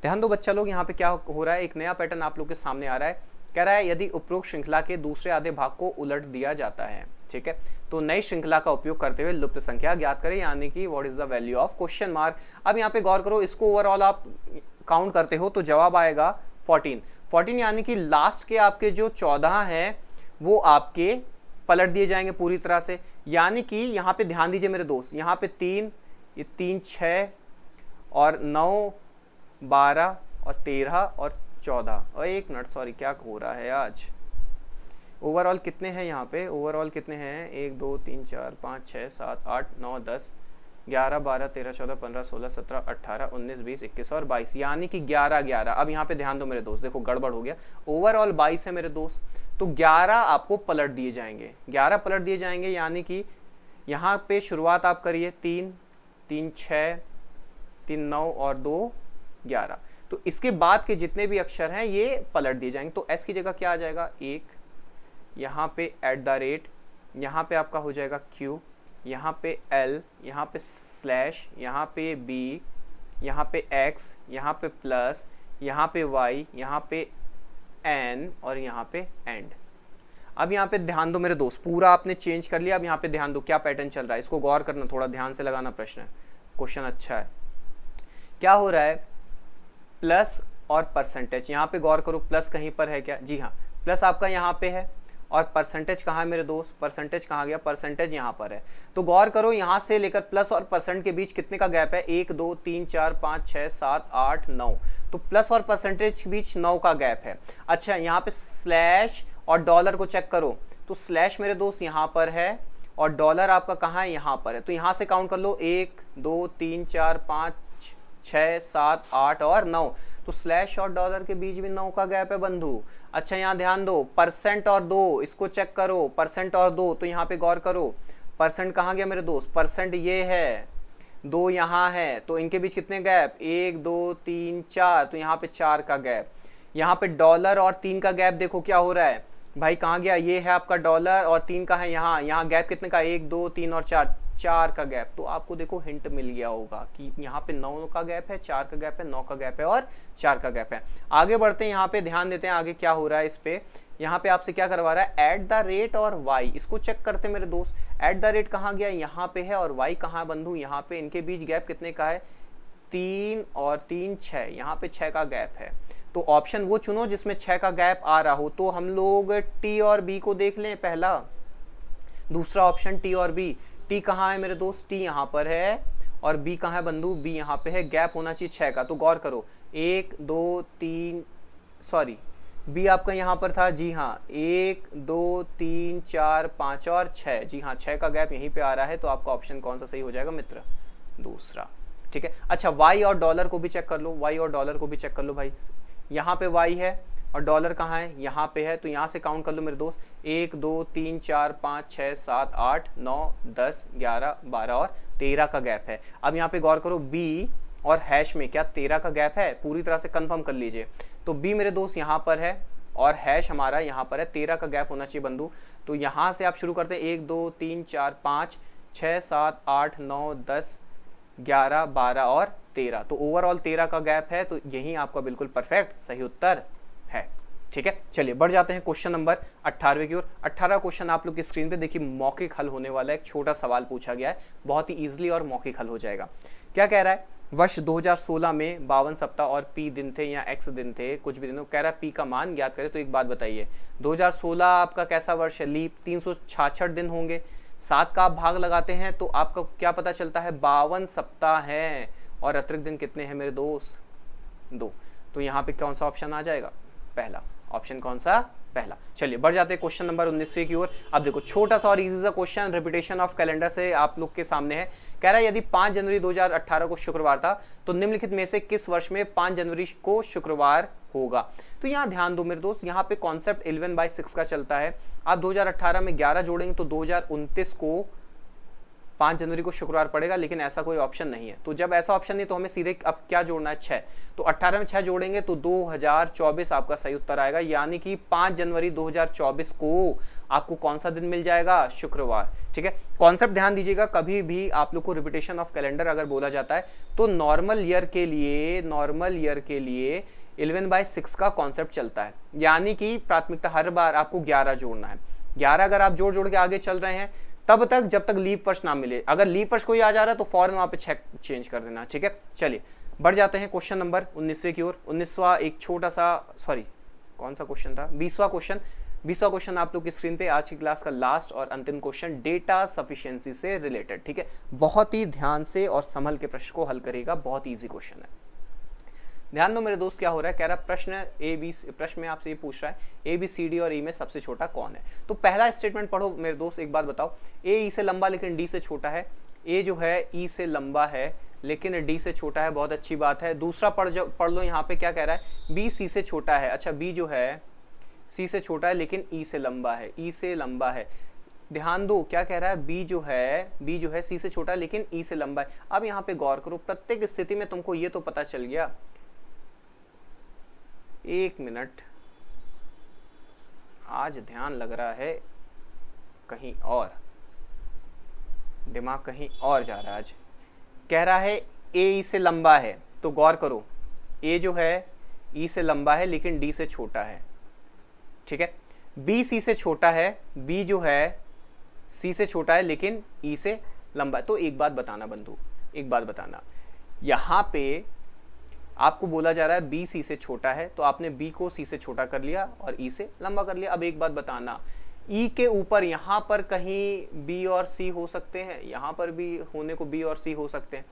Speaker 1: ध्यान दो बच्चा लोग, यहाँ पे क्या हो रहा है, एक नया पैटर्न आप लोग के सामने आ रहा है। कह रहा है यदि उपरोक्त श्रृंखला के दूसरे आधे भाग को उलट दिया जाता है, ठीक है, तो नई श्रृंखला का उपयोग करते हुए लुप्त संख्या ज्ञात करें, यानी कि what is the value of question mark. अब यहाँ पे गौर करो, इसको ओवरऑल आप काउंट करते हो तो जवाब आएगा 14, यानी कि लास्ट के आपके जो 14 हैं वो आपके पलट दिए जाएंगे पूरी तरह से। यानी कि यहाँ पे ध्यान दीजिए मेरे दोस्त, यहाँ पे 3, ये 3 6 और 9 12 और 13 और 14, और एक मिनट सॉरी क्या हो रहा है आज, ओवरऑल कितने हैं यहाँ पे? ओवरऑल कितने हैं? 1 2 3 4 5 6 7 8 9 10 11 12 13 14 15 16 17 18 19 20 21 और 22, यानी कि 11। अब यहाँ पे ध्यान दो मेरे दोस्त, देखो गड़बड़ हो गया, ओवरऑल 22 है मेरे दोस्त, तो 11 आपको पलट दिए जाएंगे, 11 पलट दिए जाएंगे, यानी कि यहाँ पे शुरुआत आप करिए 3 3 6 3 9 और 2 11, तो इसके बाद के जितने भी अक्षर हैं ये पलट दिए जाएंगे। तो एस की जगह क्या आ जाएगा? 1, यहाँ पे @ यहाँ पे आपका हो जाएगा Q, यहाँ पे L, यहाँ पे स्लैश, यहाँ पे B, यहाँ पे X, यहाँ पे प्लस, यहाँ पे Y, यहाँ पे N और यहाँ पे एंड। अब यहाँ पे ध्यान दो मेरे दोस्त, पूरा आपने चेंज कर लिया। अब यहाँ पे ध्यान दो क्या पैटर्न चल रहा है, इसको गौर करना, थोड़ा ध्यान से लगाना प्रश्न, क्वेश्चन अच्छा है। क्या हो रहा है? प्लस और परसेंटेज, यहाँ पे गौर करो, प्लस कहीं पर है क्या? जी हाँ, प्लस आपका यहाँ पे है, और परसेंटेज कहाँ है मेरे दोस्त? परसेंटेज कहाँ गया? परसेंटेज यहाँ पर है। तो गौर करो, यहाँ से लेकर प्लस और परसेंट के बीच कितने का गैप है? 1 2 3 4 5 6 7 8 9, तो प्लस और परसेंटेज के बीच 9 का गैप है। अच्छा यहाँ पे स्लैश और डॉलर को चेक करो, तो स्लैश मेरे दोस्त यहाँ पर है और डॉलर आपका कहाँ है? यहाँ पर है। तो यहाँ से काउंट कर लो, 1 2 3 4 5 6 7 8 और 9, तो स्लैश और डॉलर के बीच भी 9 का गैप है बंधु। अच्छा यहाँ ध्यान दो, परसेंट और 2, इसको चेक करो, परसेंट और 2, तो यहाँ पे गौर करो, परसेंट कहाँ गया मेरे दोस्त? परसेंट ये है, 2 यहाँ है, तो इनके बीच कितने गैप? 1 2 3 4, तो यहाँ पे 4 का गैप। यहाँ पे डॉलर और 3 का गैप देखो क्या हो रहा है भाई, कहाँ गया? ये है आपका डॉलर और 3 का है यहाँ गैप कितने का? 1 2 3 और 4 का गैप। तो आपको देखो हिंट मिल गया होगा कि यहाँ पे 9 का गैप है, 4 का गैप है, 9 का गैप है और 4 का गैप है। आगे बढ़ते हैं, यहाँ पे ध्यान देते हैं आगे क्या हो रहा है इस पे। यहाँ पे आपसे क्या करवा रहा है, एट द रेट और वाई, इसको चेक करते मेरे दोस्त। एट द रेट कहाँ गया, यहाँ पे है, और वाई कहाँ बंधु, यहाँ पे। इनके बीच गैप कितने का है, 3 और 3 6, यहाँ पे 6 का गैप है। तो ऑप्शन वो चुनो जिसमें 6 का गैप आ रहा हो। तो हम लोग टी और बी को देख लें पहला, दूसरा ऑप्शन टी और बी। टी कहाँ है मेरे दोस्त, टी यहाँ पर है, और बी कहाँ है बंधु, बी यहाँ पे है। गैप होना चाहिए 6 का, तो गौर करो 1 2 3, सॉरी बी आपका यहाँ पर था, जी हाँ, 1 2 3 4 5 और 6, जी हाँ 6 का गैप यहीं पे आ रहा है। तो आपका ऑप्शन कौन सा सही हो जाएगा मित्र, दूसरा। ठीक है, अच्छा वाई और डॉलर को भी चेक कर लो, वाई और डॉलर को भी चेक कर लो भाई। यहाँ पे वाई है और डॉलर कहाँ है, यहाँ पे है। तो यहाँ से काउंट कर लो मेरे दोस्त, 1 2 3 4 5 6 7 8 9 10 11 12 और 13 का गैप है। अब यहाँ पे गौर करो, बी और हैश में क्या 13 का गैप है, पूरी तरह से कंफर्म कर लीजिए। तो बी मेरे दोस्त यहाँ पर है और हैश हमारा यहाँ पर है, 13 का गैप होना चाहिए बंधु। तो यहाँ से आप शुरू करते हैं 1 2 3 4 5 6 7 8 9 10 11 12 और 13। तो ओवरऑल 13 का गैप है। तो यही आपका बिल्कुल परफेक्ट सही उत्तर है। ठीक है, चलिए बढ़ जाते हैं क्वेश्चन नंबर 18वें की ओर। 18 क्वेश्चन आप लोग की स्क्रीन पे देखिए, मौखिक हल होने वाला है। एक छोटा सवाल पूछा गया है, बहुत ही इजीली और मौखिक हल हो जाएगा। क्या कह रहा है, वर्ष 2016 में 52 सप्ताह और पी दिन थे या एक्स दिन थे, कुछ भी दिन। कह रहा है पी का मान ज्ञात करें। तो एक बात बताइए, 2016 आपका कैसा वर्ष है, लीप, 366 दिन होंगे। 7 का आप भाग लगाते हैं तो आपका क्या पता चलता है, 52 सप्ताह हैं, और अतिरिक्त दिन कितने हैं मेरे दोस्त, 2। तो यहाँ पे कौन सा ऑप्शन आ जाएगा, पहला ऑप्शन। कौन सा, पहला। चलिए बढ़ जाते हैं क्वेश्चन नंबर 19वें की ओर। अब देखो छोटा सा और इजी सा क्वेश्चन, रिपीटेशन ऑफ कैलेंडर से आप लोग के सामने है। कह रहा है यदि 5 जनवरी 2018 को शुक्रवार था तो निम्नलिखित में से किस वर्ष में 5 जनवरी को शुक्रवार होगा। तो यहाँ ध्यान दो मेरे दोस्त, यहाँ पे कॉन्सेप्ट 11/6 का चलता है। आप 2018 में 11 जोड़ेंगे तो 2029 को 5 जनवरी को शुक्रवार पड़ेगा, लेकिन ऐसा कोई ऑप्शन नहीं है। तो जब ऐसा ऑप्शन नहीं तो हमें सीधे अब क्या जोड़ना है, 6। तो 18 में 6 जोड़ेंगे तो 2024 आपका सही उत्तर आएगा। यानी कि 5 जनवरी 2024 को आपको कौन सा दिन मिल जाएगा, शुक्रवार। ठीक है, कॉन्सेप्ट ध्यान दीजिएगा, कभी भी आप लोग को रिपीटेशन ऑफ कैलेंडर अगर बोला जाता है तो नॉर्मल ईयर के लिए 11/6 का कॉन्सेप्ट चलता है। यानी कि प्राथमिकता हर बार आपको 11 जोड़ना है। 11 अगर आप जोड़ के आगे चल रहे हैं तब तक जब तक लीप वर्ष ना मिले। अगर लीप वर्ष कोई आ जा रहा है तो फौरन वहां पे 6 चेंज कर देना। ठीक है, चलिए बढ़ जाते हैं क्वेश्चन नंबर 19वें की ओर। 19वां एक छोटा सा, सॉरी कौन सा क्वेश्चन था, 20वां क्वेश्चन। 20वां क्वेश्चन आप लोग की स्क्रीन पे, आज की क्लास का लास्ट और अंतिम क्वेश्चन, डेटा सफिशिएंसी से रिलेटेड। ठीक है, बहुत ही ध्यान से और संभल के प्रश्न को हल करेगा, बहुत ही ईजी क्वेश्चन है। ध्यान दो मेरे दोस्त, क्या हो रहा है, कह रहा प्रश्न में आपसे ये पूछ रहा है ABCD और E में सबसे छोटा कौन है। तो पहला स्टेटमेंट पढ़ो मेरे दोस्त, एक बात बताओ, A E से लंबा लेकिन D से छोटा है। A जो है E से लंबा है लेकिन D से छोटा है, बहुत अच्छी बात है। दूसरा पढ़ लो, यहाँ पे क्या कह रहा है, B C से छोटा है। अच्छा, B जो है C से छोटा है लेकिन E से लंबा है, E से लंबा है। ध्यान दो क्या कह रहा है, B जो है C से छोटा है लेकिन E से लंबा है। अब यहाँ पे गौर करो, प्रत्येक स्थिति में तुमको ये तो पता चल गया। एक मिनट, आज ध्यान लग रहा है कहीं और, दिमाग कहीं और जा रहा है आज। कह रहा है A E से लंबा है, तो गौर करो A जो है E से लंबा है लेकिन D से छोटा है। ठीक है, B C से छोटा है, B जो है C से छोटा है लेकिन E से लंबा है। तो एक बात बताना बंधु, एक बात बताना, यहाँ पे आपको बोला जा रहा है B C से छोटा है, तो आपने B को C से छोटा कर लिया और E से लंबा कर लिया। अब एक बात बताना, E के ऊपर यहाँ पर कहीं B और C हो सकते हैं, यहाँ पर भी होने को B और C हो सकते हैं।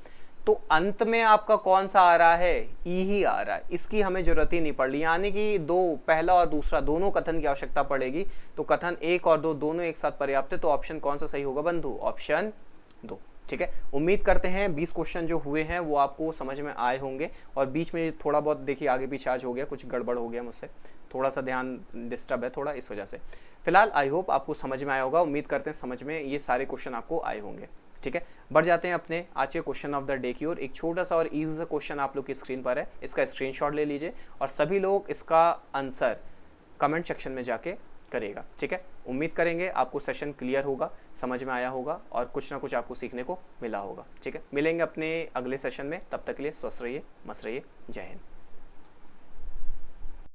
Speaker 1: तो अंत में आपका कौन सा आ रहा है, E ही आ रहा है। इसकी हमें जरूरत ही नहीं पड़ रही, यानी कि दो, पहला और दूसरा दोनों कथन की आवश्यकता पड़ेगी। तो कथन 1 और 2 दोनों एक साथ पर्याप्त है। तो ऑप्शन कौन सा सही होगा बंधु, ऑप्शन 2। ठीक है, उम्मीद करते हैं 20 क्वेश्चन जो हुए हैं वो आपको समझ में आए होंगे। और बीच में थोड़ा बहुत देखिए आगे पीछे आज हो गया, कुछ गड़बड़ हो गया मुझसे, थोड़ा सा ध्यान डिस्टर्ब है थोड़ा, इस वजह से। फिलहाल आई होप आपको समझ में आया होगा, उम्मीद करते हैं समझ में ये सारे क्वेश्चन आपको आए होंगे। ठीक है, बढ़ जाते हैं अपने आज के क्वेश्चन ऑफ द डे की ओर। एक छोटा सा और इजी सा क्वेश्चन आप लोग की स्क्रीन पर है, इसका स्क्रीनशॉट ले लीजिए और सभी लोग इसका आंसर कमेंट सेक्शन में जाके करेगा। ठीक है, उम्मीद करेंगे आपको सेशन क्लियर होगा, समझ में आया होगा और कुछ ना कुछ आपको सीखने को मिला होगा। ठीक है, मिलेंगे अपने अगले सेशन में, तब तक के लिए स्वस्थ रहिए, मस्त रहिए, जय हिंद।